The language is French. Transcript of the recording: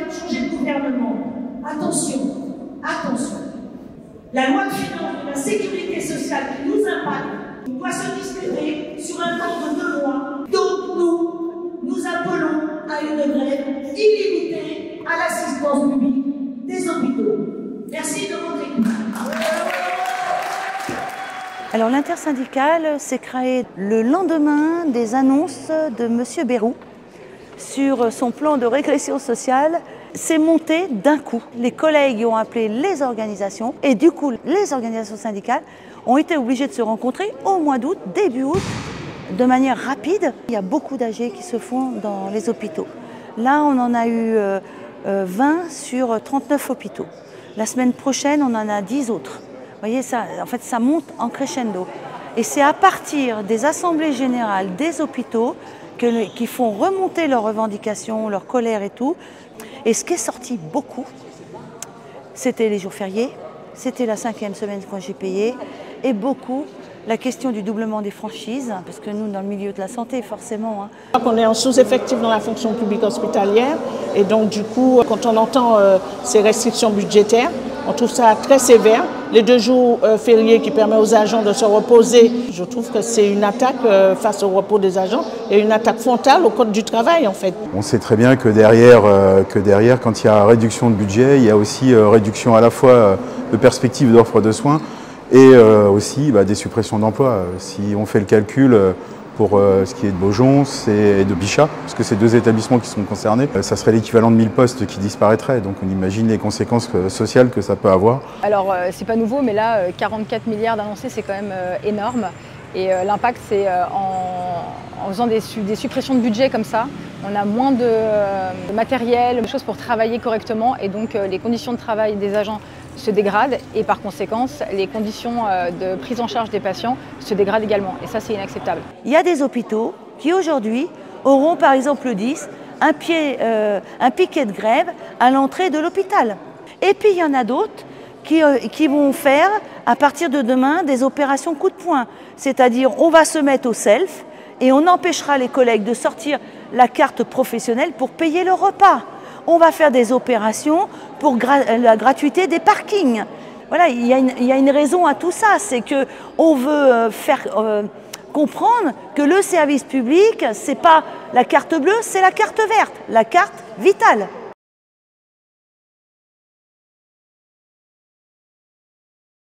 de changer de gouvernement. Attention, attention. La loi de finances de la sécurité sociale qui nous impacte doit se discuter sur un temps de 2 mois. Donc nous appelons à une grève illimitée à l'assistance publique des hôpitaux. Merci de votre écoute. Alors l'intersyndicale s'est créée le lendemain des annonces de M. Bayrou sur son plan de régression sociale. C'est monté d'un coup. Les collègues ont appelé les organisations et du coup les organisations syndicales ont été obligées de se rencontrer au mois d'août, début août, de manière rapide. Il y a beaucoup d'AG qui se font dans les hôpitaux. Là on en a eu 20 sur 39 hôpitaux. La semaine prochaine on en a 10 autres. Vous voyez, ça, en fait, ça monte en crescendo. Et c'est à partir des assemblées générales des hôpitaux qui font remonter leurs revendications, leur colère et tout. Et ce qui est sorti beaucoup, c'était les jours fériés, c'était la 5e semaine congé payé, et beaucoup la question du doublement des franchises, parce que nous, dans le milieu de la santé, forcément... On est en sous-effectif dans la fonction publique hospitalière, et donc du coup, quand on entend ces restrictions budgétaires, on trouve ça très sévère. Les 2 jours fériés qui permettent aux agents de se reposer, je trouve que c'est une attaque face au repos des agents et une attaque frontale au code du travail en fait. On sait très bien que derrière, quand il y a réduction de budget, il y a aussi réduction à la fois de perspectives d'offres de soins et aussi des suppressions d'emplois. Si on fait le calcul pour ce qui est de Beaujon et de Bichat, parce que c'est 2 établissements qui sont concernés, ça serait l'équivalent de 1000 postes qui disparaîtraient. Donc on imagine les conséquences sociales que ça peut avoir. Alors c'est pas nouveau, mais là 44 milliards d'annoncés, c'est quand même énorme. Et l'impact, c'est en faisant des suppressions de budget comme ça, on a moins de matériel, de choses pour travailler correctement, et donc les conditions de travail des agents se dégradent, et par conséquent, les conditions de prise en charge des patients se dégradent également. Et ça, c'est inacceptable. Il y a des hôpitaux qui, aujourd'hui, auront, par exemple le 10, un piquet de grève à l'entrée de l'hôpital. Et puis, il y en a d'autres qui vont faire, à partir de demain, des opérations coup de poing. C'est-à-dire, on va se mettre au self et on empêchera les collègues de sortir la carte professionnelle pour payer le repas. On va faire des opérations pour la gratuité des parkings. Voilà, il y a une raison à tout ça, c'est qu'on veut faire comprendre que le service public, ce n'est pas la carte bleue, c'est la carte verte, la carte vitale.